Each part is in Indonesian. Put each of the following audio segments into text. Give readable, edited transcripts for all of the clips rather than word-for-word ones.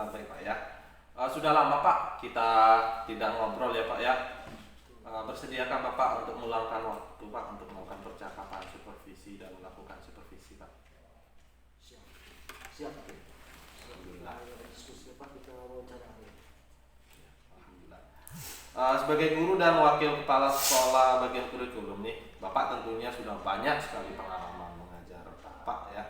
Alhamdulillah baik Pak ya. Sudah lama Pak kita tidak ngobrol ya Pak ya. Bersediakah Bapak untuk meluangkan waktu Pak untuk melakukan percakapan supervisi dan melakukan supervisi Pak? Siap. Siap. Alhamdulillah. Diskusi apa kita wawancara. Alhamdulillah. Sebagai guru dan wakil kepala sekolah bagian kurikulum nih, Bapak tentunya sudah banyak sekali pengalaman mengajar Bapak ya.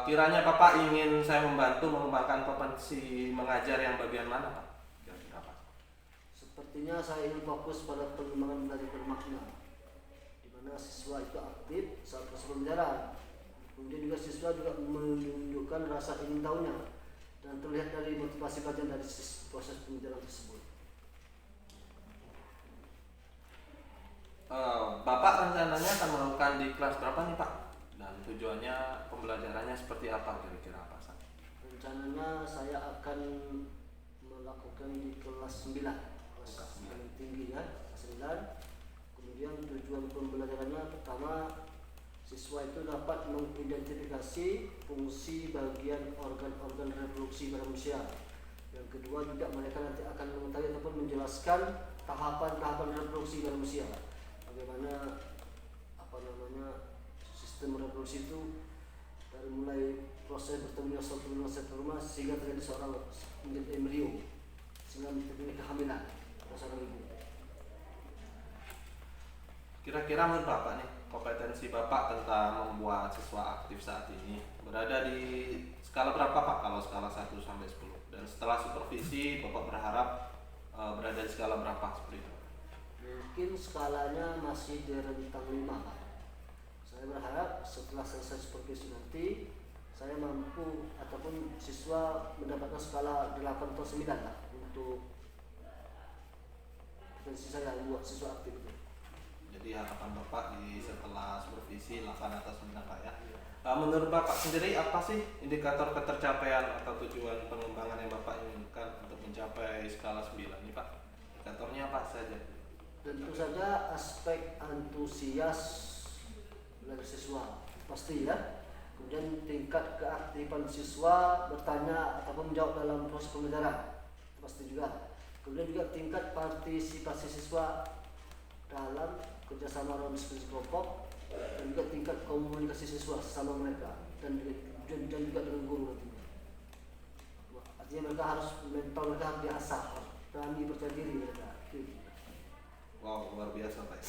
Kiranya Bapak ingin saya membantu mengembangkan kompetensi mengajar yang bagian mana Pak? Kira-kira Pak? Sepertinya saya ingin fokus pada pengembangan belajar bermakna, di mana siswa itu aktif saat proses pembelajaran. Kemudian juga siswa juga menunjukkan rasa ingin tahunya dan terlihat dari motivasi belajar dari proses pembelajaran tersebut. Bapak rencananya akan melakukan di kelas berapa nih Pak? Dan tujuannya pembelajarannya seperti apa kira-kira Pak? Rencananya saya akan melakukan di kelas 9, kelas yang tinggi ya, kelas 9. Kemudian tujuan pembelajarannya pertama, siswa itu dapat mengidentifikasi fungsi bagian organ-organ reproduksi pada manusia. Yang kedua juga mereka nanti akan mengetahui ataupun menjelaskan tahapan-tahapan reproduksi pada manusia. Bagaimana sistem reproduksi itu dari mulai proses bertemunya suatu sperma sehingga terjadi seorang menjadi embrio sehingga terjadi kehamilan pada seorang ibu. Kira-kira menurut Bapak nih, kompetensi Bapak tentang membuat siswa aktif saat ini berada di skala berapa Pak kalau skala 1 sampai 10? Dan setelah supervisi Bapak berharap berada di skala berapa seperti itu? Mungkin skalanya masih di rentang 5 Pak. Saya berharap setelah selesai supervisi nanti saya mampu ataupun siswa mendapatkan skala 8 atau 9 lah untuk potensi saya buat siswa aktif itu. Jadi harapan Bapak di setelah supervisi 8 atau 9 Pak ya. Menurut Bapak sendiri apa sih indikator ketercapaian atau tujuan pengembangan yang Bapak inginkan untuk mencapai skala 9 ini Pak? Indikatornya apa saja? Tentu saja aspek antusias belajar siswa pasti ya. Kemudian tingkat keaktifan siswa bertanya ataupun menjawab dalam proses pembelajaran pasti juga. Kemudian juga tingkat partisipasi siswa dalam kerjasama dalam diskusi kelompok dan juga tingkat komunikasi siswa sesama mereka dan juga dengan guru nantinya. Artinya mereka harus mental mereka harus diasah, berani percaya diri mereka. Wow, luar biasa Pak.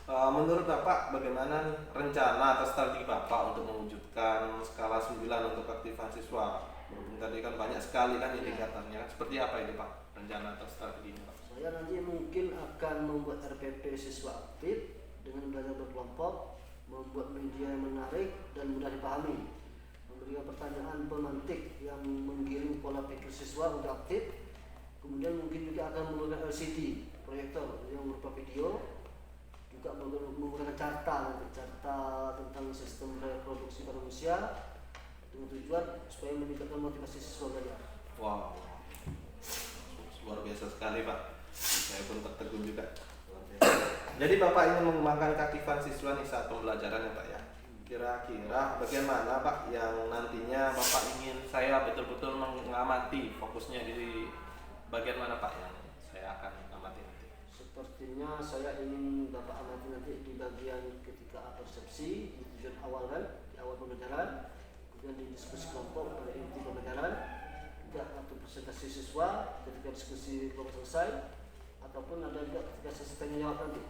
Menurut Bapak bagaimana nih rencana atau strategi Bapak untuk mewujudkan skala 9 untuk aktifan siswa? Berhubung tadi kan banyak sekali kan indikatornya. Seperti apa ini Pak rencana atau strategi ini Pak? Saya nanti mungkin akan membuat RPP siswa aktif dengan belajar berkelompok, membuat media yang menarik dan mudah dipahami, memberikan pertanyaan pemantik yang menggiring pola pikir siswa untuk aktif. Kemudian mungkin juga akan menggunakan LCD proyektor yang berupa video, juga menggunakan carta tentang sistem reproduksi pada manusia dengan tujuan supaya meningkatkan motivasi siswa belajar. Wow, luar biasa sekali Pak. Saya pun tertegun juga. Luar biasa. Jadi Bapak ingin mengembangkan keaktifan siswa nih saat pembelajaran ya Pak ya. Kira-kira bagaimana Pak yang nantinya Bapak ingin saya betul-betul mengamati fokusnya di bagian mana Pak yang saya akan amati nanti? Sepertinya saya ingin Bapak amati nanti di bagian ketika persepsi, di tujuan awal kan, di awal pembelajaran, kemudian di diskusi kelompok pada inti pembelajaran, juga waktu presentasi siswa ketika diskusi kelompok selesai, ataupun ada juga ketika sesi tanya jawab nanti.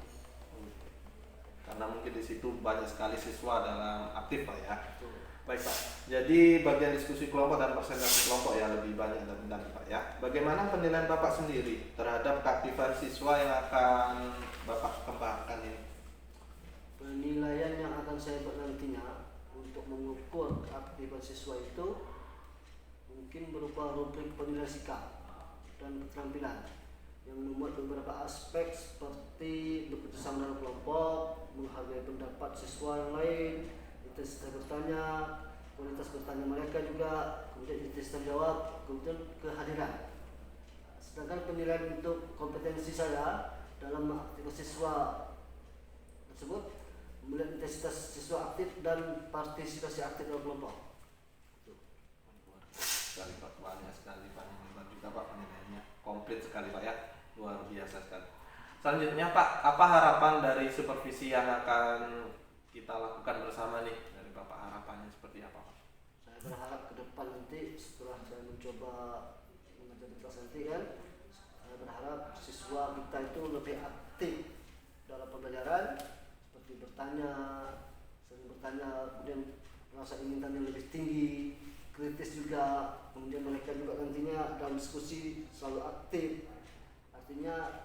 Karena mungkin di situ banyak sekali siswa dalam aktif Pak ya. Betul. Baik Pak, jadi bagian diskusi kelompok dan presentasi kelompok ya lebih banyak dan Pak ya. Bagaimana penilaian Bapak sendiri terhadap keaktifan siswa yang akan Bapak kembangkan ini? Penilaian yang akan saya buat nantinya untuk mengukur keaktifan siswa itu mungkin berupa rubrik penilaian sikap dan keterampilan yang memuat beberapa aspek seperti bekerjasama dalam kelompok, menghargai pendapat siswa yang lain, intensitas bertanya, kualitas bertanya mereka juga, kemudian intensitas jawab, kemudian kehadiran. Sedangkan penilaian untuk kompetensi saya dalam aktivitas siswa tersebut melihat intensitas siswa aktif dan partisipasi aktif dalam kelompok. Sekali Pak, banyak sekali Selanjutnya Pak, apa harapan dari supervisi yang akan kita lakukan bersama nih dari Bapak, harapannya seperti apa Pak? Saya berharap ke depan nanti setelah saya mencoba mengajar di kelas nanti kan, saya berharap siswa kita itu lebih aktif dalam pembelajaran, seperti bertanya, sering bertanya, kemudian rasa ingin tanya lebih tinggi, kritis juga, kemudian mereka juga nantinya dalam diskusi selalu aktif. Artinya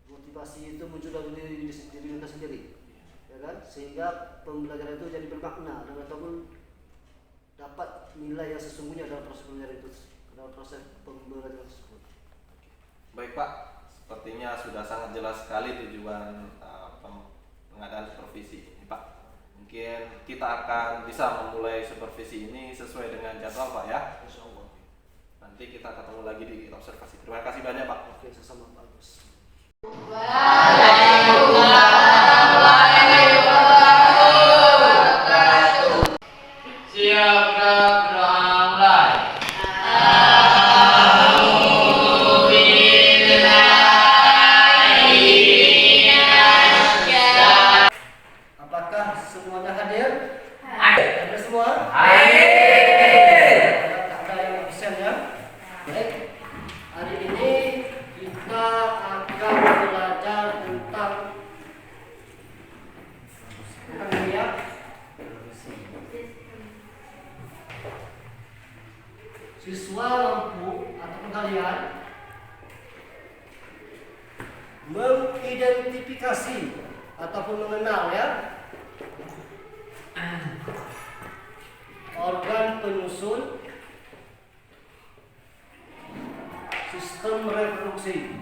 motivasi itu muncul dari diri mereka sendiri, ya kan? Sehingga pembelajaran itu jadi bermakna dan mereka pun dapat nilai yang sesungguhnya dalam proses pembelajaran itu, dalam proses pembelajaran tersebut. Baik Pak, sepertinya sudah sangat jelas sekali tujuan pengadaan supervisi ini Pak. Mungkin kita akan bisa memulai supervisi ini sesuai dengan jadwal Pak ya. Insya Allah. Nanti kita ketemu lagi di observasi. Terima kasih banyak Pak. Oke, sama Pak Agus. Siap gerak mulai. Apakah semuanya hadir? Hadir semua? Tak ada yang absen ya? Baik. Hari ini kita akan belajar tentang ini ya. Siswa mampu ataupun kalian mengidentifikasi ataupun mengenal ya organ penyusun sistem reproduksi.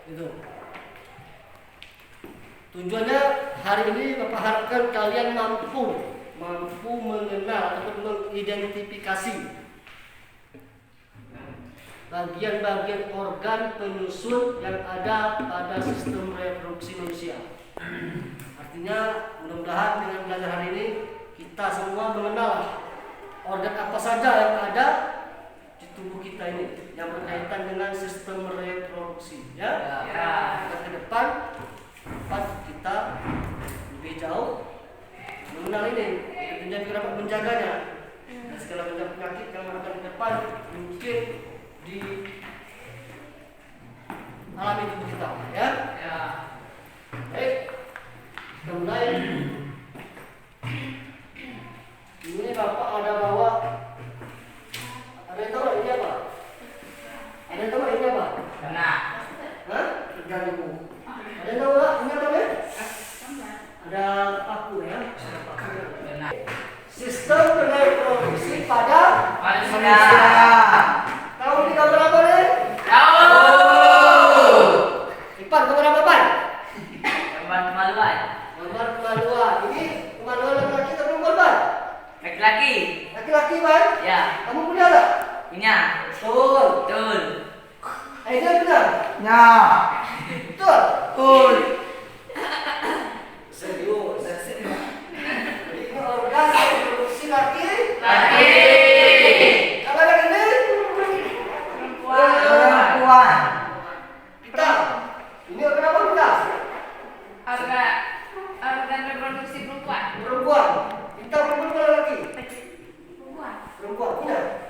Itu. Tujuannya hari ini Bapak harapkan kalian mampu mengenal ataupun mengidentifikasi bagian-bagian organ penyusun yang ada pada sistem reproduksi manusia. Artinya mudah-mudahan dengan belajar hari ini kita semua mengenal organ apa saja yang ada di tubuh kita ini yang berkaitan dengan sistem reproduksi ya. Dan ke depan kita lebih jauh mengenal ini dan juga dapat menjaganya dan segala macam penyakit yang akan ke depan mungkin di alami tubuh kita ya. Baik, kita mulai. Ini Bapak ada bawa, ada yang tahu ini apa? Ada yang tahu ini apa? Hah? Ibu. Ada yang tahu nggak? Ini apa ya? Ada paku ya. Sistem reproduksi pada manusia. Tahu ini gambar apa nih? Ipan, gambar apa Pan? Gambar kemaluan. Gambar kemaluan. Ini kemaluan laki-laki atau perempuan Pan? Laki-laki. Laki-laki Pan? Ya. Kamu punya nggak? Punya. Betul. Aida benar? Ya. Betul. Betul. Serius. Jadi ini organ reproduksi laki. Apa yang ini? Perempuan. Kita. Ini organ apa kita? Organ reproduksi perempuan. Perempuan. Kita perempuan atau laki? Perempuan. Perempuan. Punya.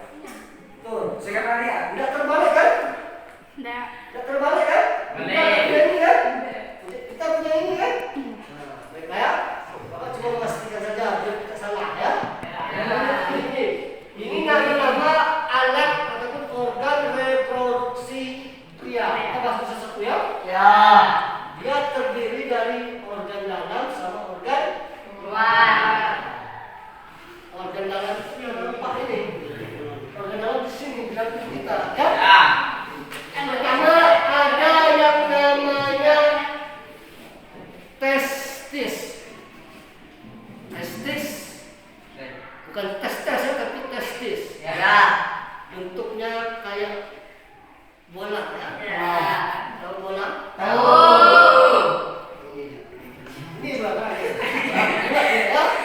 Betul. Sekarang lihat. Tidak terbalik kan? Enggak. Tidak terbalik kan? Boleh. Kita punya ini kan? Kita punya ini kan? Nah, baiklah ya. Bapak cuma memastikan saja biar tidak salah ya. Ini nama-nama alat ataupun organ reproduksi pria. Kita bahas satu-satu ya. Ya. Dia terdiri dari organ dalam sama organ Luar. organ dalam itu yang empat ini. Organ dalam di sini di dalam tubuh kita ya. Pertama ada yang namanya testis. Testis bukan testes ya, tapi testis. Ya. Bentuknya kayak bola ya. Ya. Tahu bola? Ini bola. Ya.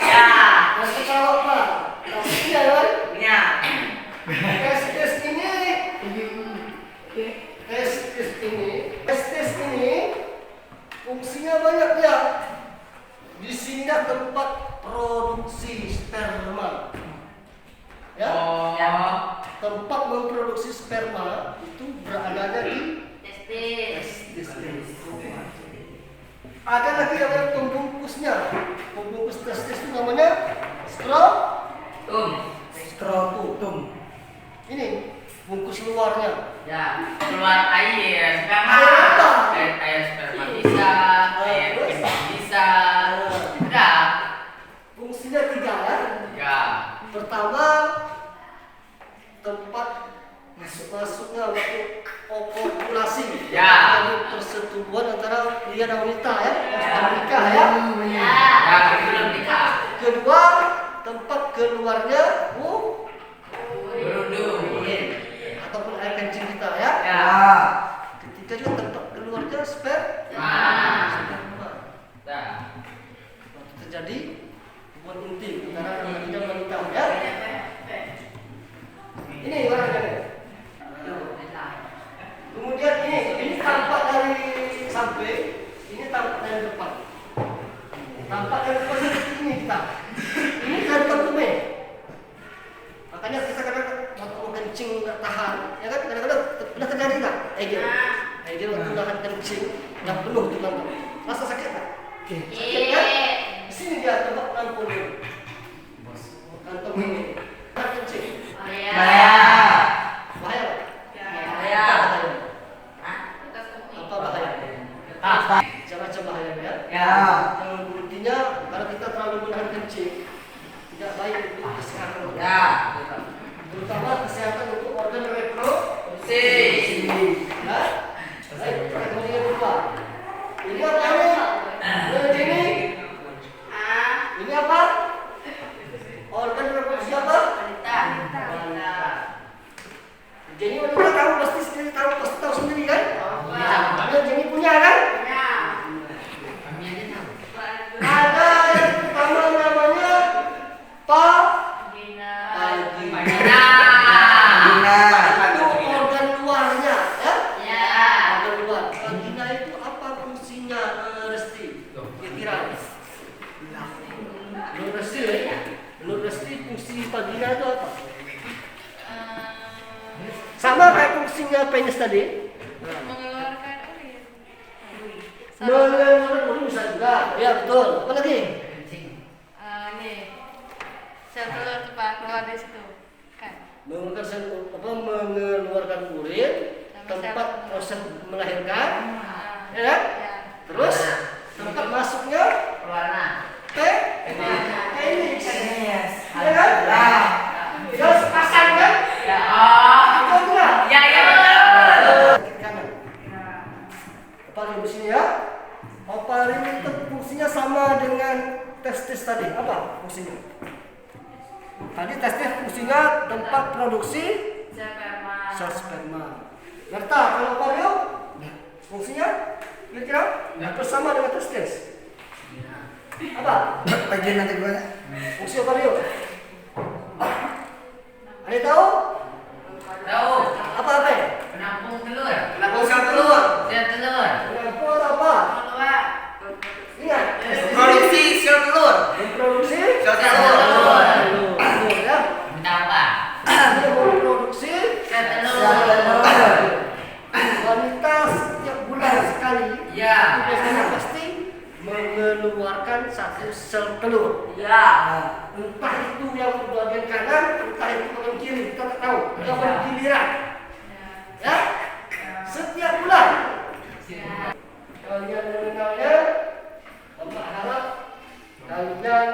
Ya. Masih tahu apa? memproduksi sperma itu beradanya di Testis. Ada lagi yang namanya pembungkusnya. Pembungkus testis itu namanya skrotum. Ini bungkus luarnya. Ya, keluar air sperma. Air apa? Air sperma bisa, air kemih bisa. Udah. Fungsinya 3 ya. Ya. Pertama, tempat masuknya waktu ovulasi. Ya. Jadi persetubuhan antara pria dan wanita ya. Setelah menikah ya. Ya. Ya, belum nikah. Kedua, tempat keluarnya Berunduh. ataupun air kencing kita ya. Ya. Ketiga juga tempat keluarnya sperma. Dah. Waktu terjadi hubungan intim antara laki dan wanita ya. Ini warnanya. Kemudian ini tampak dari samping, ini tampak dari depan. Tampak dari depan ini kita. Ini dari kemih. Makanya kita kadang-kadang waktu mau kencing nggak tahan, ya kan kadang-kadang pernah terjadi nggak? Dia waktu nahan kencing nggak penuh tuh kan? Rasa sakit nggak? Sakit kan? Di sini dia tempat nampung ini. Kantong ini. Nahan kencing. Bahaya. Bahaya. Bahaya. Apa bahaya? Macam-macam bahaya ya. Ya. Yang intinya kalau kita terlalu menahan kencing tidak baik untuk kesehatan. Ya. Terutama kesehatan untuk organ reproduksi. Ya. Baik, kemudian kedua. Ini apa ini? Ini apa? Organ reproduksi apa? Wanita. Jadi wanita tahu pasti sendiri tahu sendiri kan? Karena Jenny punya kan? Ada yang pertama namanya vagina. Itu organ luarnya, ya? Organ luar. Vagina itu apa fungsinya, Resti? Kira-kira? Menurut Resti, fungsi vagina itu apa? Sama kayak fungsinya penis tadi. Mengeluarkan urin. Mengeluarkan urin bisa juga. Ya betul. Apa lagi? Nih. Sel telur tuh Pak keluar dari situ. Kan. Mengeluarkan urin, tempat proses melahirkan, ya kan? Ya. Terus tempat masuknya penis, ya kan? Terus pasang kan? Ya. Betul tidak? Ya, ya betul. Kiri kanan. Oparin di sini ya. Oparin itu fungsinya sama dengan testis tadi. Apa fungsinya? Tadi testis fungsinya tempat produksi sel sperma. Berta, kalau ovarium fungsinya kira-kira hampir sama dengan testis. Apa? Bagian nanti gue Fungsi ovarium. Ada tahu? Tahu. Apa ya? Penampung telur. Fungsi telur. Sel telur. Menampung atau apa? Keluar. Ingat. produksi sel telur. Memproduksi Sel telur. Telur ya. Minta apa? Dia memproduksi Sel telur. Sel telur. wanita setiap bulan sekali. Ya. Itu biasanya pasti mengeluarkan satu sel telur. Ya. Entah itu yang bagian kanan, entah itu bagian kiri, kita tak tahu. Kita bergiliran. Ya. Setiap bulan. Kalian mengenalnya, Bapak harap kalian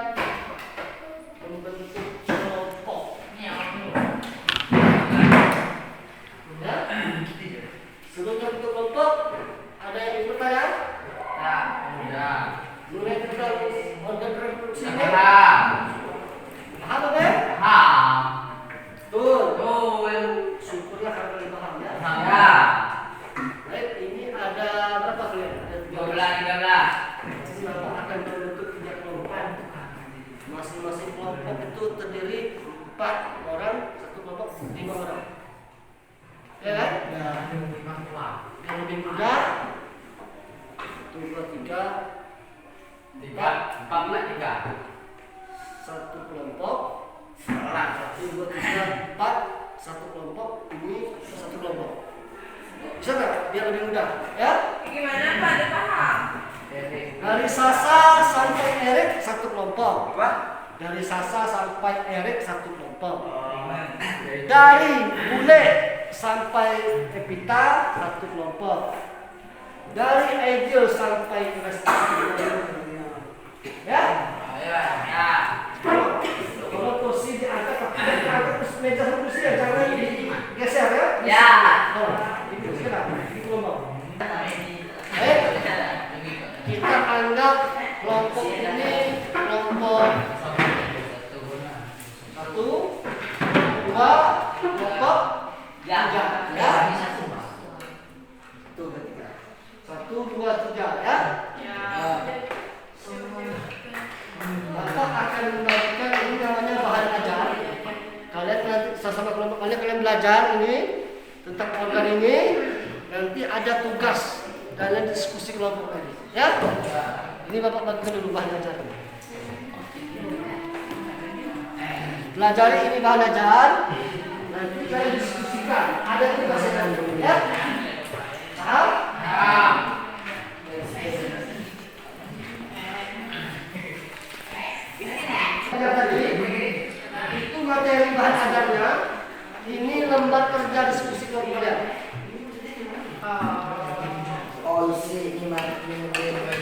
membentuk kelompok. Ya. Sebelum membentuk kelompok, ada yang ingin bertanya? Ya. Ya. Mulai tentang organ reproduksi ini. Paham. Paham apa ya? Paham. Tuh. Betul. Syukurlah karena kalian paham ya. Paham ya. Baik, ini ada berapa kalian? Ada 12. Jadi Bapak akan membentuk 3 kelompok. Masing-masing kelompok itu terdiri 4 orang, satu kelompok 5 orang. Ya kan? Yang lebih muda, 1, 2, 3, 4. satu kelompok. 1, 2, 3, 4, satu kelompok, 5 kelompok. Bisa nggak? Biar lebih mudah, ya? Gimana Pak? Ada paham? Dari Sasa sampai Erik satu kelompok. Apa? Dari Sasa sampai Erik satu kelompok. Dari Bule sampai Epita satu kelompok. Dari Egil sampai Lestari. Ya? Kalau kursi diangkat, terus meja kursi ya jangan digeser ya. Ya. Oh, itu sekarang di kelompok. Baik. Kita anggap kelompok ini kelompok 1, 2, kelompok 3, ya. 1, 2, 3, ya. Bapak akan membagikan ini namanya bahan ajar. Kalian nanti sama kelompok kalian belajar ini tentang organ ini. Nanti ada tugas kalian diskusi kelompok tadi, ya. Ini Bapak bagikan dulu bahan ajar. Pelajari ini bahan ajar. Nanti kalian diskusikan. Ada tugasnya nanti, ya. Paham? Tadi itu materi bahan ajarnya. Ini lembar kerja diskusi kelompok kalian. Polisi ini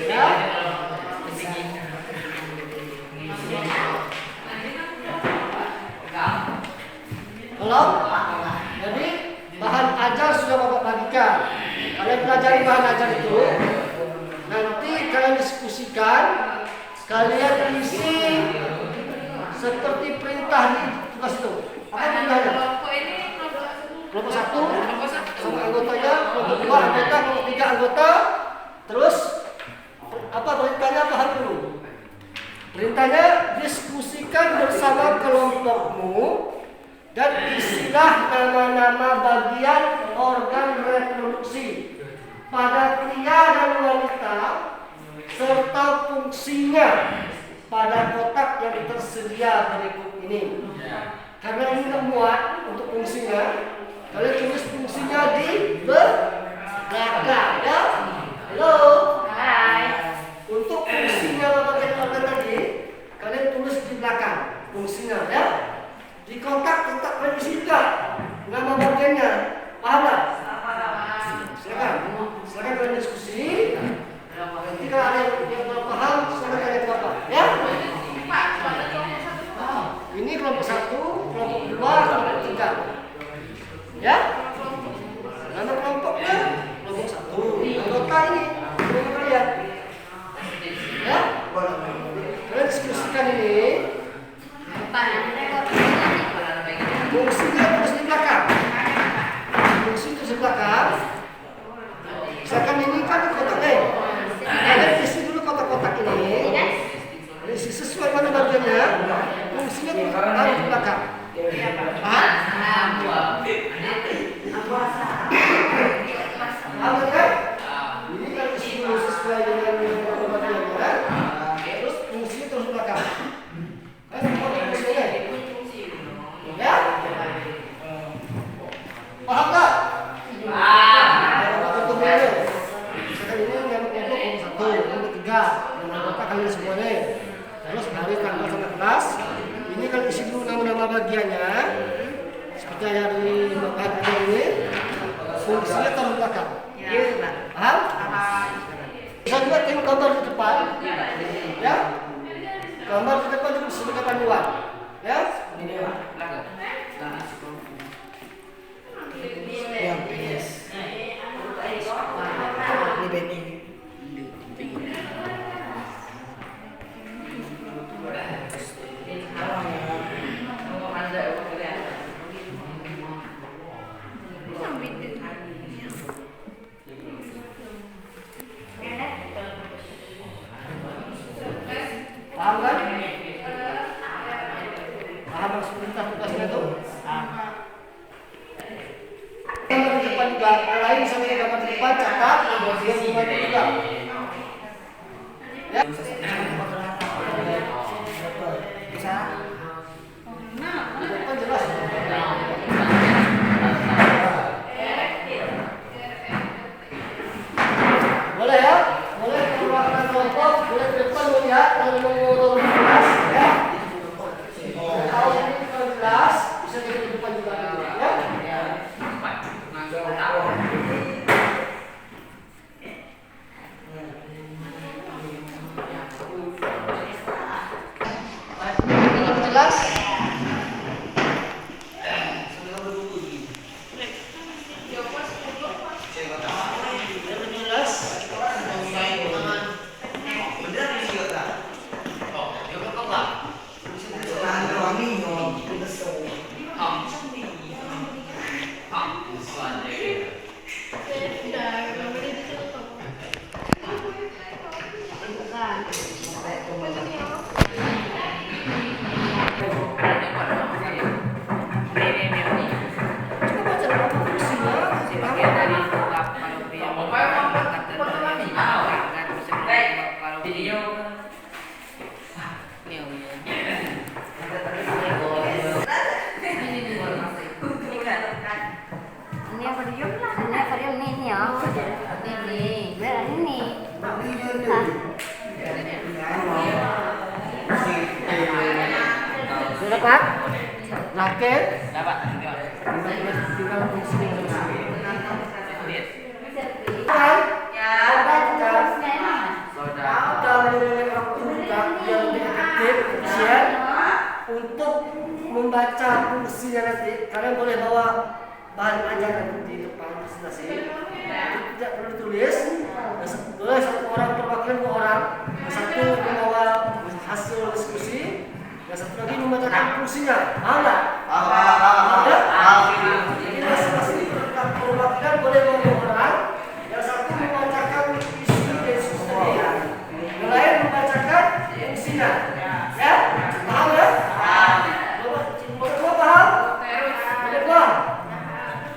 Ya. Belum? Jadi bahan ajar sudah Bapak bagikan. Kalian pelajari bahan ajar itu. Nanti kalian diskusikan. Kalian isi seperti perintah di tugas itu. Apa perintahnya? Kelompok ini Kelompok 1 kelompok 1. sama anggotanya, kelompok 2 anggota, kelompok 3 anggota. Terus apa perintahnya? Paham dulu. Perintahnya diskusikan bersama kelompokmu dan isilah nama-nama bagian organ reproduksi pada pria dan wanita serta fungsinya pada kotak yang tersedia berikut ini. Karena ini muat untuk fungsinya, kalian tulis fungsinya di belakang, ya. Halo. Hai. Untuk fungsinya bagian organ tadi, kalian tulis di belakang fungsinya, ya. Di kotak tetap kalian isi juga nama bagiannya. Paham tak? Silakan kalian diskusi. Nanti kalau ada yang belum paham, silakan tanya ke Bapak, ya. Ini kelompok 1, kelompok 2, kelompok 3. Ya? Nama kelompoknya kelompok 1. Anggota ini kelompok kalian. Ya? Kalian diskusikan ini. Fungsinya terus di belakang. Fungsi terus di belakang. Misalkan ini kan kotak A. Kalian isi dulu kotak-kotak ini. Isi sesuai mana bagiannya. Fungsinya terus taruh di belakang. Paham? Paham kan? Ini kan isi dulu sesuai dengan bagiannya. Terus fungsinya terus di belakang. Kan fungsinya. Ya? Paham tak? Misalkan ini yang kelompok 1, kelompok 3, yang anggota kalian semuanya. Terus hari tanggal sama kelas. Ini kan isi dulu nama-nama bagiannya. Seperti yang di bahan ajar ini. Fungsinya taruh belakang. Paham? Bisa juga tengok gambar di depan. Ya? Gambar di depan itu sebagai panduan. Ya? yang PS. Ini BNI. Paham kan? Paham maksud perintah tugasnya itu? Gambar di depan juga, yang lain sampai gambar di depan catat, yang 4 raket Dapat. tinggal fungsi Ya. kita memiliki waktu yang lebih efektif, efisien untuk membaca fungsinya nanti. Kalian boleh bawa bahan ajaran di depan presentasi. Tidak perlu tulis. Boleh satu orang perwakilan 2 orang. Yang satu membawa hasil diskusi, yang satu lagi membacakan fungsinya. Paham nggak? Paham. Jadi masing-masing perwakilan boleh bawa 2 orang. Yang satu membacakan isi diskusi tadi, yang lain membacakan fungsinya. Ya? Paham ya? Paham. Semua paham?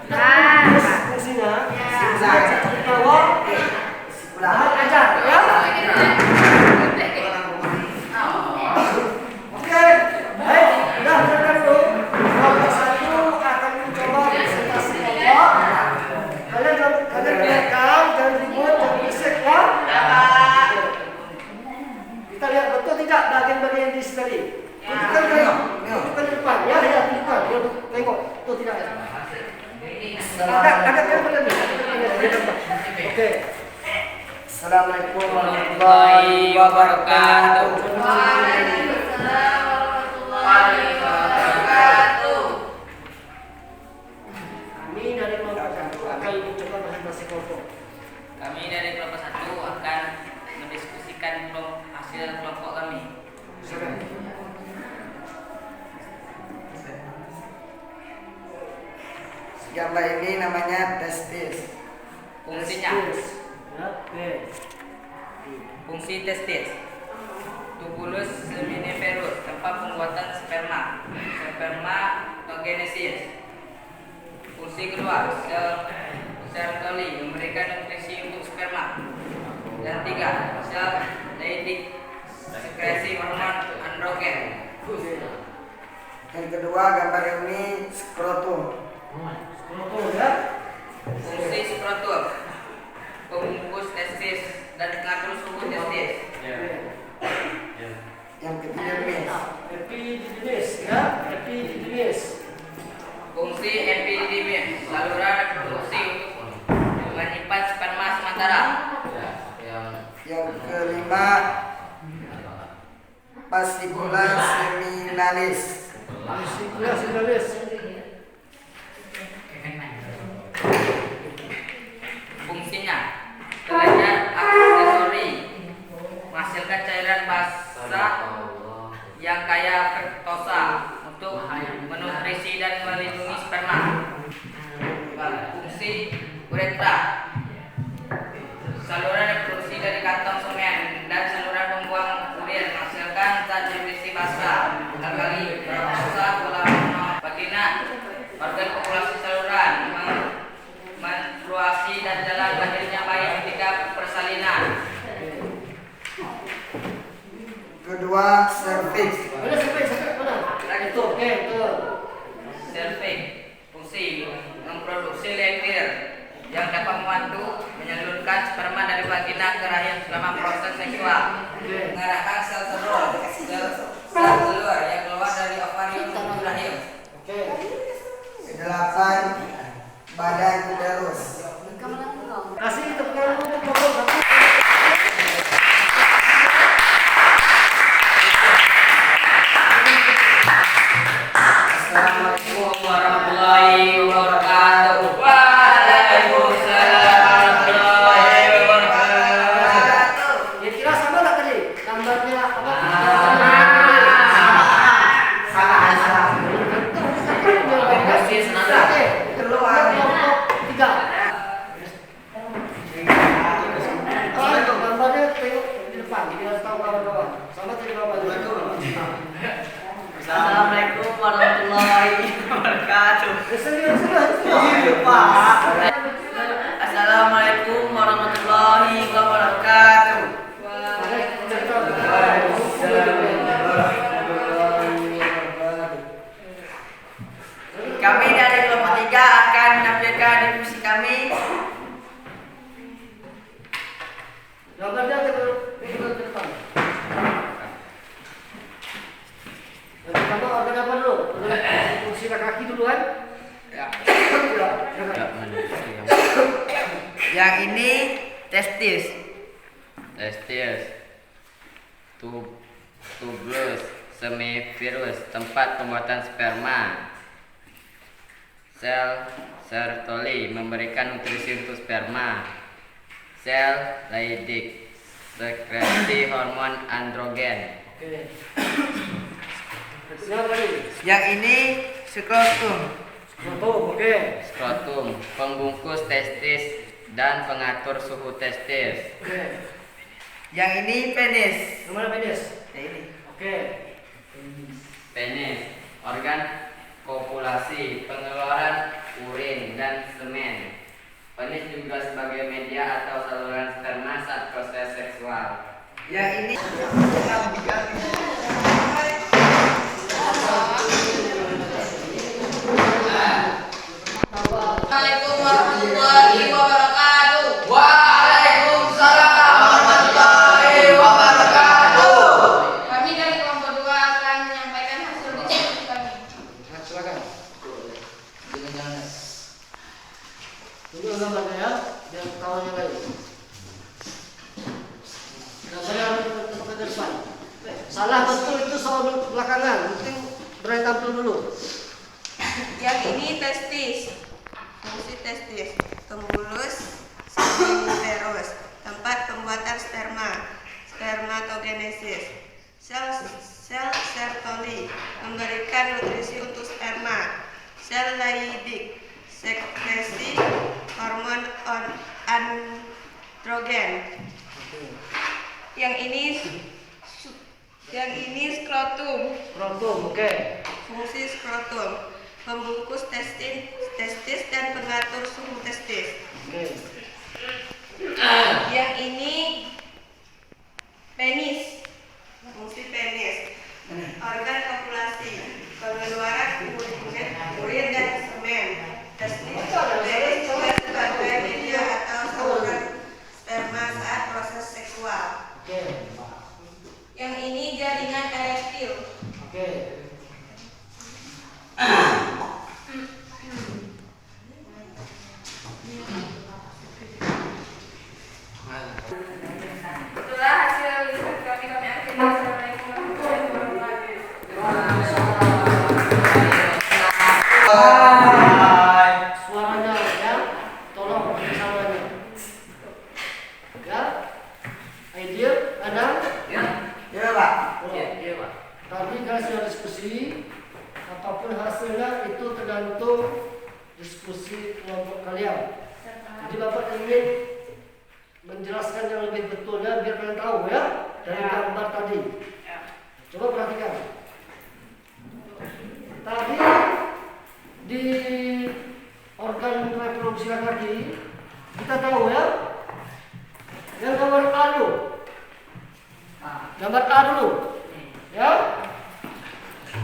Paham. Fungsinya, bawa bahan ajar, ya? Oke, baik, udah dengarkan dulu. Kelompok 1 akan mencoba presentasi kelompok. Kalian direkam, jangan ribut, jangan berisik, ya? Kita lihat betul tidak bagian-bagian di sini. Tunjukkan di depan, ya, di depan. Tengok, tuh tidak. Agak Oke. Assalamualaikum warahmatullahi wabarakatuh. Waalaikumsalam warahmatullahi wabarakatuh. Kami dari kelompok 1 akan mencoba presentasi kelompok. Kami dari kelompok 1 akan mendiskusikan hasil kelompok kami. Gambar ini namanya testis. Fungsinya. Ya, oke. Fungsi testis. Tubulus seminiferus, tempat pembuatan sperma. Spermatogenesis. Fungsi kedua, sel Sertoli memberikan nutrisi untuk sperma. Dan 3, sel Leydig, sekresi hormon androgen. Yang kedua gambar ini skrotum. Kelompok, ya. Fungsi skrotum, pembungkus testis dan pengatur suhu testis. Yang ketiga ini Epididymis, ya. Epididymis. Fungsi epididymis, saluran reproduksi untuk menyimpan sperma sementara. yang kelima fascicula seminalis. Fascicula seminalis. Fungsinya, kelenjar aksesori menghasilkan cairan basah yang kaya fruktosa untuk menutrisi dan melindungi sperma. Fungsi uretra, saluran reproduksi dari kantong semen dan saluran pembuang urin menghasilkan zat nutrisi basah, alkali, fruktosa, pola vagina, organ populasi saluran, menstruasi dan jalan lahirnya bayi ketika persalinan. Kedua cervix. Mana sampai mana? Itu, oke, itu. Cervix, fungsi memproduksi lendir yang dapat membantu menyalurkan sperma dari vagina ke rahim selama proses seksual, mengarahkan sel telur yang keluar dari ovarium menuju rahim. Oke. Kedelapan badan uterus. Kasih tepuk tangan untuk kelompok 1. Assalamualaikum warahmatullahi wabarakatuh. Waalaikumsalam warahmatullahi wabarakatuh. Kira-kira sama nggak tadi? Gambarnya apa? Salah. Oke, keluar kelompok 3. Gambarnya tengok di depan, dikasih tahu kawan-kawan. Sama tadi kawan-kawan. Assalamualaikum warahmatullahi wabarakatuh. Assalamualaikum warahmatullahi wabarakatuh. Kami dari kelompok 3 akan menampilkan diskusi kami. Gambarnya ke depan. Yang pertama organ apa dulu? testis, tubulus semivirus, tempat pembuatan sperma. Sel Sertoli, memberikan nutrisi untuk sperma. Sel Leydig, sekresi hormon androgen. Oke. Siapa nih? Yang ini skrotum. Skrotum, oke. Skrotum, pembungkus testis dan pengatur suhu testis. Oke. Yang ini penis. Yang mana penis? Yang ini. Oke. Penis, organ kopulasi, pengeluaran urin dan semen. Penis juga sebagai media atau saluran sperma saat proses seksual. Yang ini. Assalamualaikum warahmatullahi wabarakatuh. Waalaikumsalam warahmatullahi wabarakatuh. Kami dari kelompok 2 akan menyampaikan hasil diskusi kami. Nah, silakan. Tunjuk gambarnya ya, biar kawannya lain. Gambarnya harus ke depan. Salah betul itu soal belakangan. Mungkin berani tampil dulu. Yang ini testis, fungsi testis, pembulus semivirus, tempat pembuatan sperma, spermatogenesis. Sel Sertoli, memberikan nutrisi untuk sperma. Sel Leydig, sekresi hormon androgen. Yang ini skrotum, Skrotum, oke. fungsi skrotum, pembungkus testis dan pengatur suhu testis. Oke. Yang ini penis, fungsi penis, organ kopulasi, pengeluaran urin dan semen. Testis juga sebagai media atau saluran sperma saat proses seksual. Oke. Yang ini jaringan erektil. Oke. Itulah hasil diskusi kami akhiri. Assalamualaikum warahmatullahi wabarakatuh. Suaranya ya, tolong suaranya. Ya, idea ada? Ya, Pak. Iya, Pak. Tadi kan sudah diskusi, apapun hasilnya itu tergantung diskusi kelompok kalian. Jadi Bapak ingin menjelaskan yang lebih betulnya biar kalian tahu ya dari gambar tadi. Coba perhatikan. Tadi di organ reproduksi laki-laki kita tahu ya, yang gambar A dulu. Gambar A dulu, ya.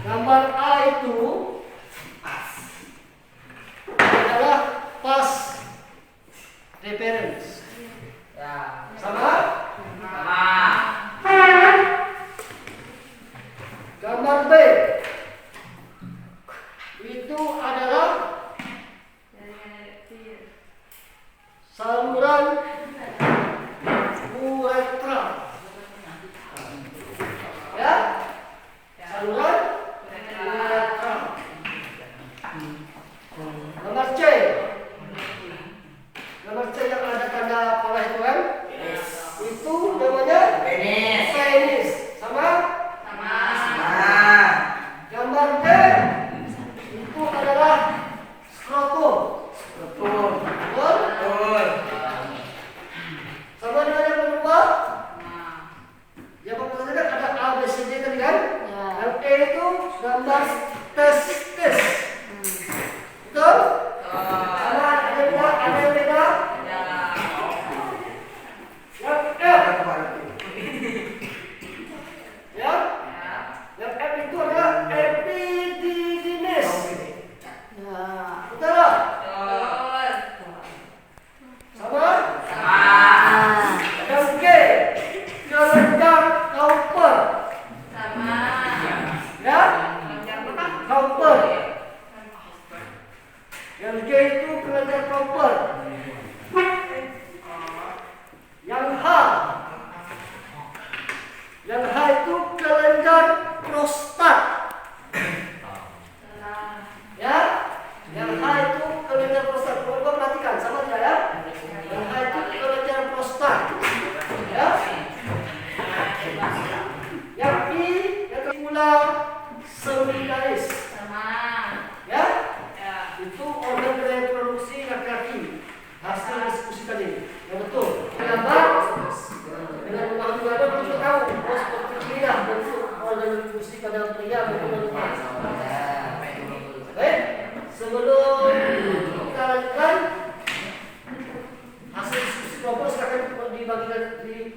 Gambar A itu adalah pas reference. Sama? Gambar B itu adalah saluran uretra. Ya? Saluran uretra. Gambar C. Gambar C yang ada tanda panah itu kan? Itu namanya Penis. penis. Sama? Nah. Gambar D itu adalah skrotum. Betul. Betul? Betul. Sama dengan yang kedua? Ya Bapak tadi kan ada A, B, C, D tadi kan? Yang E itu gambar testis. Betul? Sama ada yang beda? Yang F. Ya? Yang F itu adalah epididymis. Betul tak? Sama? Yang G, kelenjar Cowper. Ya?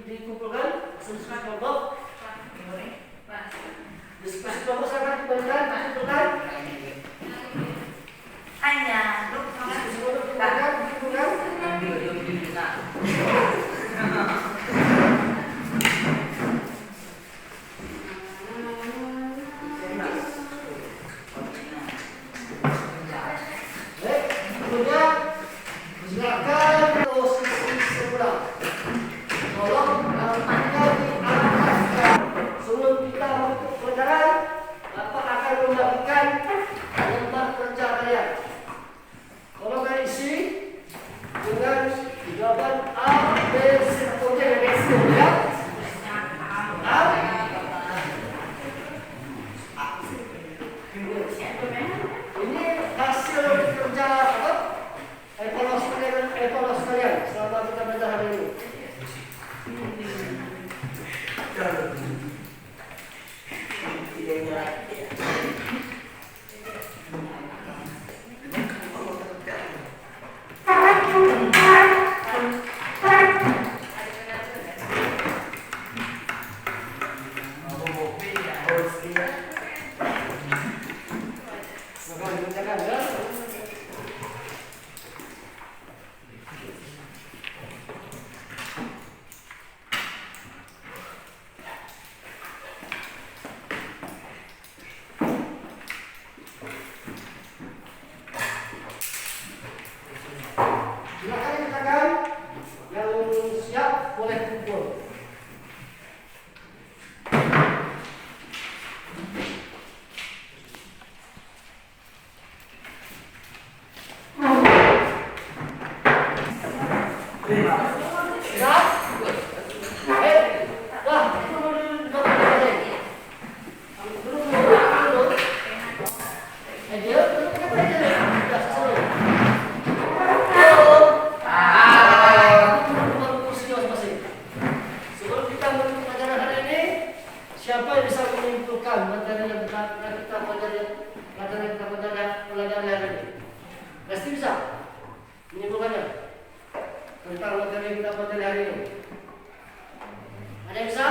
dikumpulkan diskusi kelompok. Diskusi kelompok silakan dikumpulkan. Hanya Diskusi kelompok dikumpulkan. Baik, kemudian silakan posisi sebelah. Tolong lampunya diaktifkan. Sebelum kita menutup pelajaran, Bapak akan membagikan lembar kerja kalian. Tolong kalian isi dengan jawaban A, B, C, atau D, dan X ya. A. Ini hasil kerja apa? Evaluasi kalian selama kita belajar hari ini. Silakan dibacakan ya. Silakan dibacakan. Yang siap boleh kumpul. Siap? Wah, itu dulu dia sudah selesai. Sebelum kita menutup pelajaran hari ini, siapa yang bisa menyimpulkan materi yang kita pelajari hari ini? Pasti bisa menyimpulkannya tentang materi yang kita pelajari hari ini. Ada yang bisa?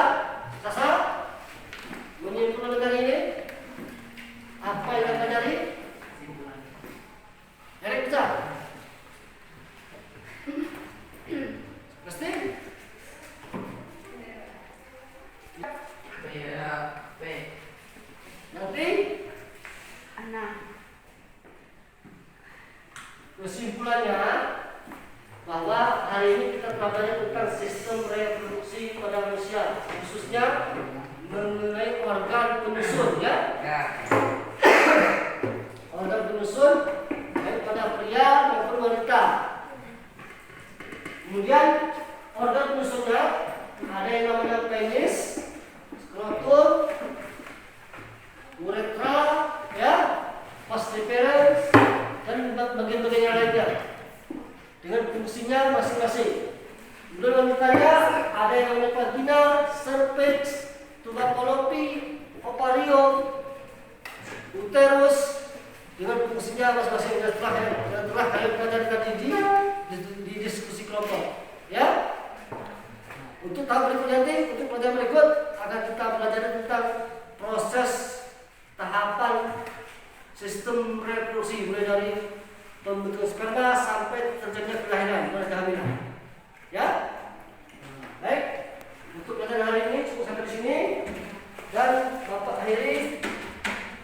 Sasa? Menyimpulkan materi ini? Apa yang kita pelajari? Erik bisa? Pasti? Nanti? Kesimpulannya bahwa hari ini kita telah belajar tentang sistem reproduksi pada manusia, khususnya mengenai organ penyusun ya. Organ penyusun baik pada pria maupun wanita. Kemudian organ penyusunnya ada yang namanya penis, skrotum, uretra, ya, vas deferens, dan bagian-bagian yang lainnya dengan fungsinya masing-masing. Kemudian wanitanya ada yang namanya vagina, cervix, tuba fallopi, ovarium, uterus dengan fungsinya masing-masing. Dan telah kalian pelajari tadi di diskusi kelompok, ya. Untuk tahap berikutnya nanti, untuk pelajaran berikut akan kita belajar tentang proses tahapan sistem reproduksi mulai dari pembentukan sperma sampai terjadinya kelahiran dan kehamilan. Ya, baik. Untuk pelajaran hari ini cukup sampai di sini dan Bapak akhiri.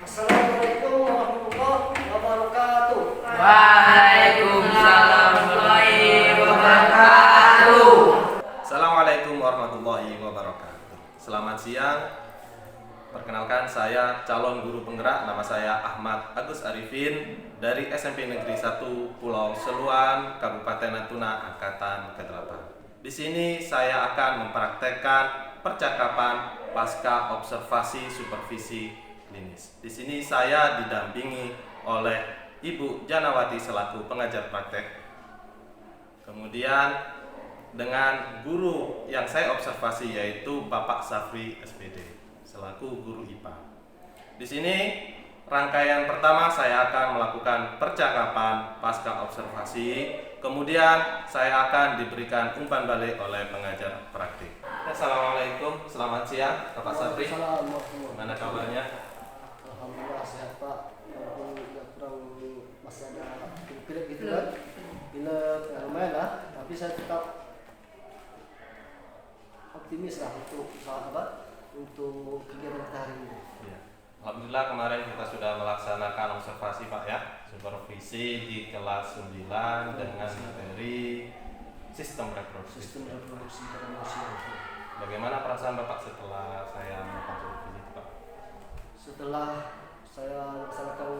Assalamualaikum warahmatullahi wabarakatuh. Waalaikumsalam warahmatullahi wabarakatuh. Assalamualaikum warahmatullahi wabarakatuh. Selamat siang. Perkenalkan, saya calon guru penggerak. Nama saya Ahmad Agus Arifin dari SMP Negeri 1 Pulau Seluan, Kabupaten Natuna, Angkatan ke-8. Di sini saya akan mempraktekkan percakapan pasca observasi supervisi klinis. Di sini saya didampingi oleh Ibu Janawati selaku pengajar praktek. Kemudian dengan guru yang saya observasi yaitu Bapak Safri SPD selaku guru IPA. Di sini rangkaian pertama saya akan melakukan percakapan pasca observasi, kemudian saya akan diberikan umpan balik oleh pengajar praktek. assalamualaikum. Selamat siang, Bapak Sapri. Assalamualaikum. Gimana kabarnya? Alhamdulillah sehat Pak. Walaupun nggak kurang masih ada pilek gitu kan. Pilek ya lumayan lah. Tapi saya tetap optimis lah untuk sahabat untuk kegiatan kita hari ini. Iya. Alhamdulillah kemarin kita sudah melaksanakan observasi Pak ya, supervisi di kelas 9 dengan materi sistem reproduksi. Sistem reproduksi pada manusia. Bagaimana perasaan Bapak setelah saya melakukan supervisi itu Pak? Setelah saya melaksanakan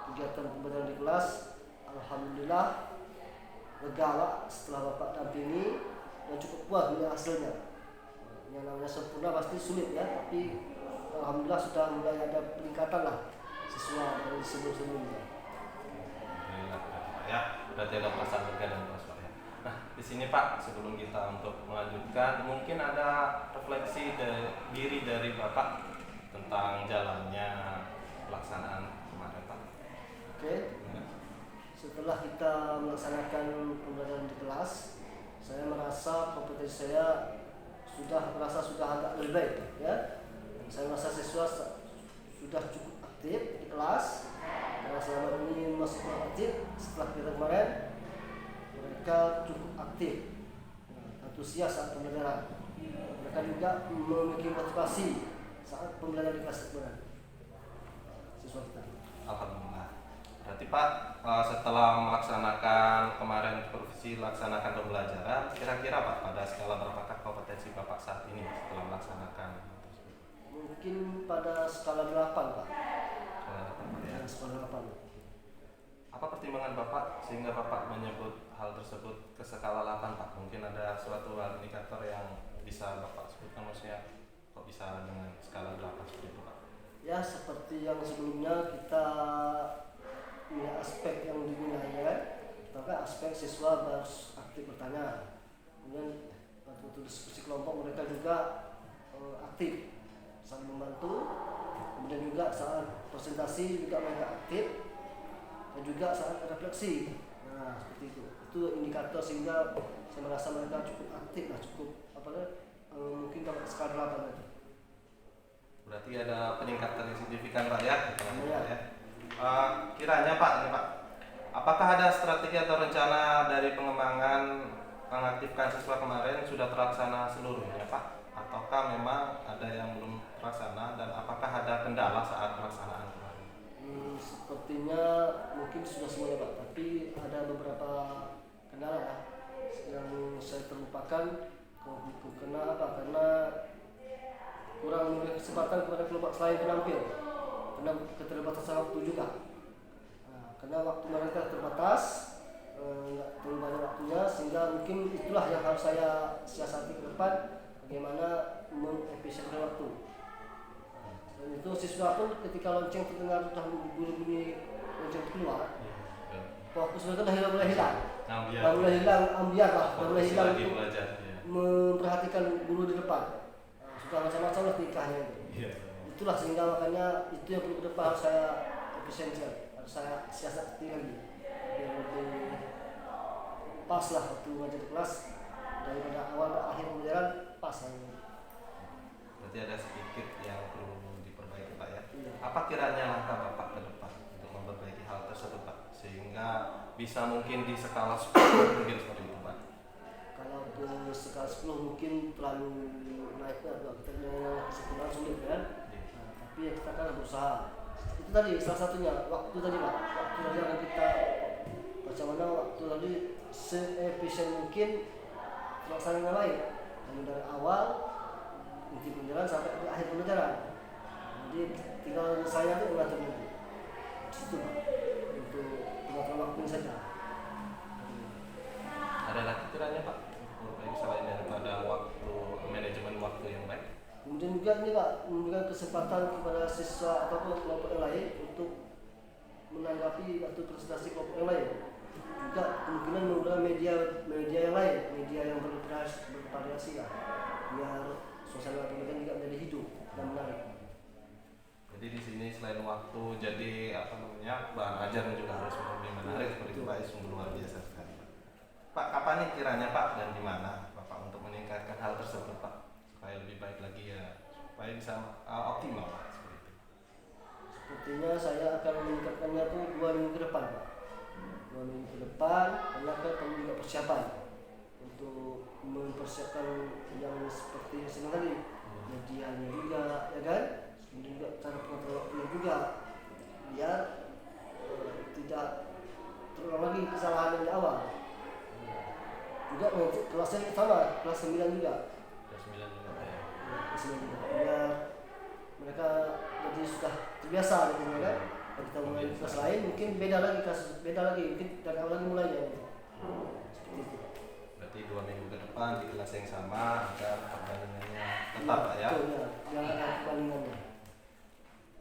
kegiatan pembelajaran di kelas, alhamdulillah lega Pak setelah Bapak dampingi dan cukup puas dengan hasilnya. Yang namanya sempurna pasti sulit ya, tapi alhamdulillah sudah mulai ada peningkatan lah sesuai dari sebelum-sebelumnya. Alhamdulillah Pak ya, berarti ada perasaan lega dan puas Pak ya. Nah di sini Pak, sebelum kita untuk melanjutkan, mungkin ada refleksi diri dari Bapak tentang jalannya pelaksanaan kemarin Pak. Oke. Setelah kita melaksanakan pembelajaran di kelas, saya merasa kompetensi saya sudah agak lebih baik ya. Dan saya merasa siswa sudah cukup aktif di kelas. Karena selama ini masih kurang aktif, setelah kita kemarin mereka cukup aktif, antusias saat pembelajaran. Mereka juga memiliki motivasi saat pembelajaran di kelas kemarin. Siswa kita. Alhamdulillah. Berarti Pak, setelah melaksanakan kemarin supervisi laksanakan pembelajaran, kira-kira Pak pada skala berapakah kompetensi Bapak saat ini setelah melaksanakan tersebut? Mungkin pada skala 8 Pak. Skala berapa, Pak, ya? Skala 8. Apa pertimbangan Bapak sehingga Bapak menyebut hal tersebut ke skala 8 Pak? Mungkin ada suatu hal indikator yang bisa Bapak sebutkan, maksudnya kok bisa dengan skala 8 seperti itu Pak? Ya seperti yang sebelumnya kita punya aspek yang dinilai, maka aspek siswa harus aktif bertanya. Kemudian waktu diskusi kelompok mereka juga aktif saling membantu. Kemudian juga saat presentasi juga mereka aktif dan juga saat refleksi. Nah seperti itu. Itu indikator sehingga saya merasa mereka cukup aktif lah, cukup mungkin dapat skala 8 itu. Berarti ada peningkatan yang signifikan Pak ya? Iya. Ya. Kiranya Pak, ini Pak, apakah ada strategi atau rencana dari pengembangan mengaktifkan siswa kemarin sudah terlaksana seluruhnya Pak? Ataukah memang ada yang belum terlaksana dan apakah ada kendala saat pelaksanaan kemarin? Sepertinya mungkin sudah semuanya Pak, tapi ada beberapa kendala lah yang saya terlupakan. Karena kurang memberi kesempatan kepada kelompok selain penampil, karena keterbatasan waktu juga. Nah, karena waktu mereka terbatas, nggak terlalu banyak waktunya, sehingga mungkin itulah yang harus saya siasati ke depan, bagaimana mengefisienkan waktu. Dan itu siswa pun ketika lonceng terdengar sudah bunyi lonceng keluar, fokus mereka dah mulai hilang. Dah mulai hilang ambiar lah, dah mulai hilang Lagi untuk belajar ya. memperhatikan guru di depan. Sudah macam-macam lah tingkahnya itu. Iya. Itulah sehingga makanya itu yang perlu ke depan harus saya efisiensikan, harus saya siasati lagi biar lebih pas lah waktu ngajar di kelas daripada awal ke akhir pembelajaran pas lah. Berarti ada sedikit yang perlu diperbaiki Pak ya. Iya. Apa kiranya langkah Bapak ke depan untuk memperbaiki hal tersebut Pak, sehingga bisa mungkin di skala 10 mungkin seperti itu Pak? Kalau ke skala 10 mungkin terlalu naiknya agak kita dengan kesempurnaan sulit kan. Nah, tapi ya kita kan berusaha. Itu tadi salah satunya waktu tadi Pak. Waktu tadi akan kita bagaimana waktu tadi seefisien mungkin pelaksanaan yang baik. Dari awal inti pembelajaran sampai di akhir pembelajaran. Jadi tinggal saya itu mengatur itu. Situ Pak. Untuk pengatur waktu saja. Ada lagi kiranya Pak memperbaiki selain daripada waktu manajemen waktu yang baik? Kemudian juga ini Pak memberikan kesempatan kepada siswa ataupun kelompok yang lain untuk menanggapi atau presentasi kelompok yang lain. Juga kemungkinan menggunakan media yang lain, media yang bervariasi lah, biar suasana pendidikan juga menjadi hidup dan menarik. Jadi di sini selain waktu, jadi bahan ajar juga harus lebih menarik seperti itu Pak, sungguh luar biasa sekali Pak. Kapan nih kiranya Pak dan di mana Bapak untuk meningkatkan hal tersebut Pak? Artinya saya akan meningkatkannya tuh 2 minggu ke depan, Pak. 2 minggu ke depan, karena kan perlu juga persiapan untuk mempersiapkan yang seperti yang tadi, medianya juga, ya kan? Kemudian juga cara pengetahuan juga, biar tidak terulang lagi kesalahan yang di awal. Juga untuk kelasnya sama, kelas 9 juga. Kelas 9 juga Pak ya. Kelas 9 juga. Biar mereka jadi sudah terbiasa gitu kan. Kalau kita mulai di kelas lain mungkin beda lagi, mungkin dari awal lagi mulainya gitu. Seperti itu. Berarti 2 minggu ke depan di kelas yang sama agar perbandingannya tetap Pak ya. Betul ya, jangan ada perbandingannya.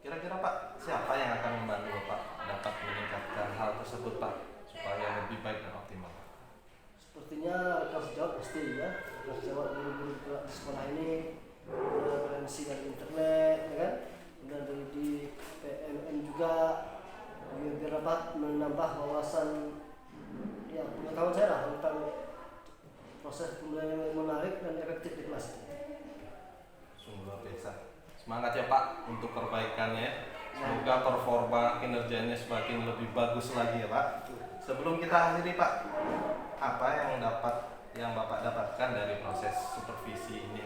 Kira-kira Pak, siapa yang akan membantu Bapak dapat meningkatkan hal tersebut Pak supaya lebih baik dan optimal? Sepertinya rekan sejawat pasti ya, rekan sejawat guru-guru di sekolah ini, referensi dari internet, ya kan, kemudian dari di PMN juga, biar dapat menambah wawasan, ya pengetahuan saya lah tentang proses pembelajaran yang menarik dan efektif di kelas. Sungguh luar biasa. Semangat ya Pak untuk perbaikannya. Semoga performa kinerjanya semakin lebih bagus lagi ya Pak. Sebelum kita akhiri Pak, apa yang Bapak dapatkan dari proses supervisi ini?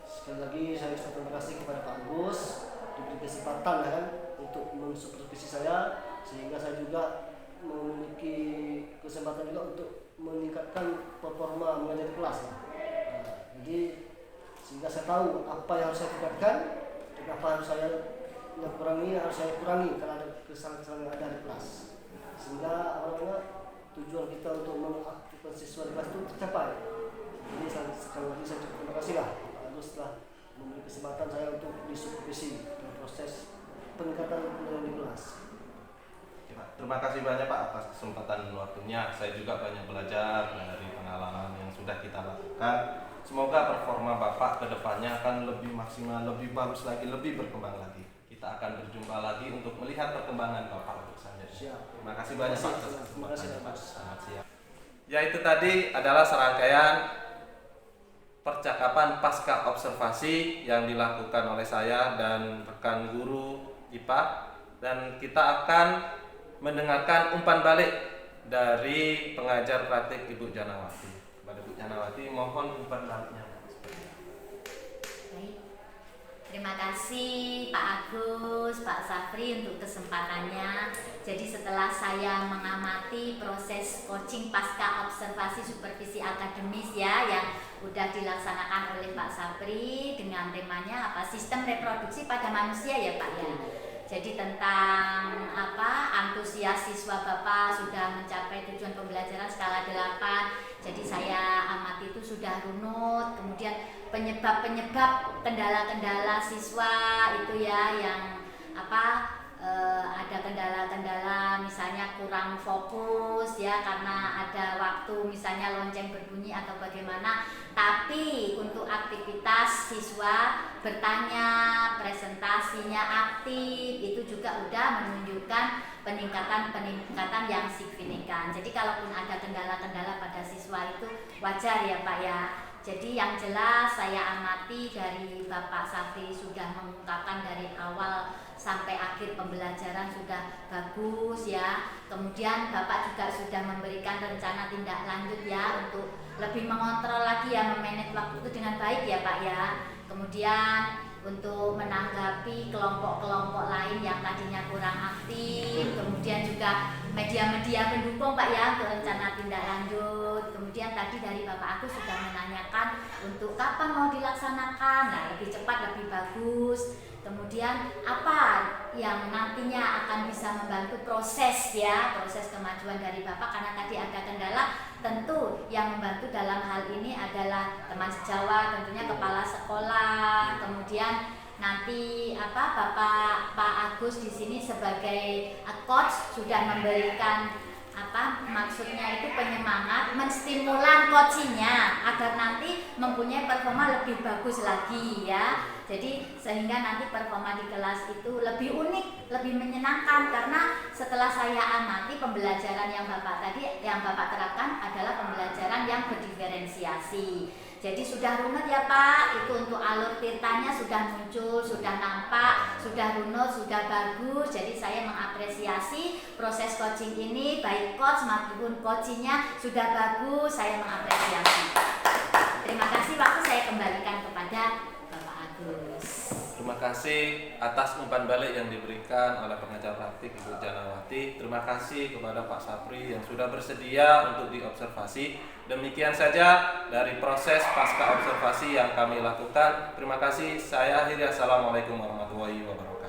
Sekali lagi saya terima kasih kepada Pak Agus diberi kesempatan ya kan untuk mensupervisi saya, sehingga saya juga memiliki kesempatan juga untuk meningkatkan performa mengajar kelas ya. Nah, jadi sehingga saya tahu apa yang harus saya tingkatkan dan apa yang harus saya kurangi kalau ada kesalahan-kesalahan yang ada di kelas, sehingga awalnya tujuan kita untuk mengaktifkan siswa di kelas itu tercapai. Jadi sekali lagi saya terima kasih lah Pak Agus telah memberi kesempatan saya untuk disupervisi dalam proses peningkatan pembelajaran di kelas. Oke, Pak. Terima kasih banyak Pak atas kesempatan dan waktunya. Saya juga banyak belajar dari pengalaman yang sudah kita lakukan. Semoga performa Bapak ke depannya akan lebih maksimal, lebih bagus lagi, lebih berkembang lagi. Kita akan berjumpa lagi untuk melihat perkembangan Bapak untuk selanjutnya. Siap. Terima kasih banyak Pak atas Terima kasih, kesempatannya Pak. Mas. Selamat siang. Ya, itu tadi adalah serangkaian percakapan pasca observasi yang dilakukan oleh saya dan rekan guru IPA, dan kita akan mendengarkan umpan balik dari pengajar praktik Ibu Janawati. Kepada Ibu Janawati, mohon umpan baliknya. Baik. Terima kasih Pak Agus, Pak Safri untuk kesempatannya. Jadi setelah saya mengamati proses coaching pasca observasi supervisi akademis ya yang sudah dilaksanakan oleh Pak Safri dengan temanya apa, sistem reproduksi pada manusia ya Pak ya. Jadi tentang apa, antusias siswa Bapak sudah mencapai tujuan pembelajaran skala 8. Jadi saya amati itu sudah runut. Kemudian penyebab-penyebab kendala-kendala siswa itu ya yang apa, ada kendala-kendala misalnya kurang fokus ya karena ada waktu misalnya lonceng berbunyi atau bagaimana. Tapi untuk aktivitas siswa bertanya, presentasinya aktif, itu juga udah menunjukkan peningkatan yang signifikan. Jadi kalaupun ada kendala-kendala pada siswa itu wajar ya Pak ya. Jadi yang jelas saya amati dari Bapak Safri sudah mengungkapkan dari awal sampai akhir pembelajaran sudah bagus ya. Kemudian Bapak juga sudah memberikan rencana tindak lanjut ya untuk lebih mengontrol lagi ya, memanage waktu itu dengan baik ya Pak ya. Kemudian untuk menanggapi kelompok-kelompok lain yang tadinya kurang aktif, kemudian juga media-media pendukung Pak ya untuk rencana tindak lanjut. Kemudian tadi dari Bapak Agus sudah menanyakan untuk kapan mau dilaksanakan, nah lebih cepat lebih bagus. Kemudian apa yang nantinya akan bisa membantu proses kemajuan dari Bapak, karena tadi ada kendala. Tentu yang membantu dalam hal ini adalah teman sejawat, tentunya kepala sekolah. Kemudian nanti Bapak Pak Agus di sini sebagai coach sudah memberikan maksudnya itu penyemangat, menstimulan coachingnya agar nanti mempunyai performa lebih bagus lagi ya. Jadi sehingga nanti performa di kelas itu lebih unik, lebih menyenangkan, karena setelah saya amati pembelajaran yang Bapak terapkan adalah pembelajaran yang berdiferensiasi. Jadi sudah runut ya Pak, itu untuk alur tirtanya sudah muncul, sudah nampak, sudah runut, sudah bagus. Jadi saya mengapresiasi proses coaching ini, baik coach maupun coachingnya sudah bagus, saya mengapresiasi. Terima kasih, waktu saya kembalikan kepada Bapak Agus. Terima kasih atas umpan balik yang diberikan oleh pengajar praktik Ibu Janawati. Terima kasih kepada Pak Sapri yang sudah bersedia untuk diobservasi. Demikian saja dari proses pasca observasi yang kami lakukan. Terima kasih. Saya akhiri. Assalamualaikum warahmatullahi wabarakatuh.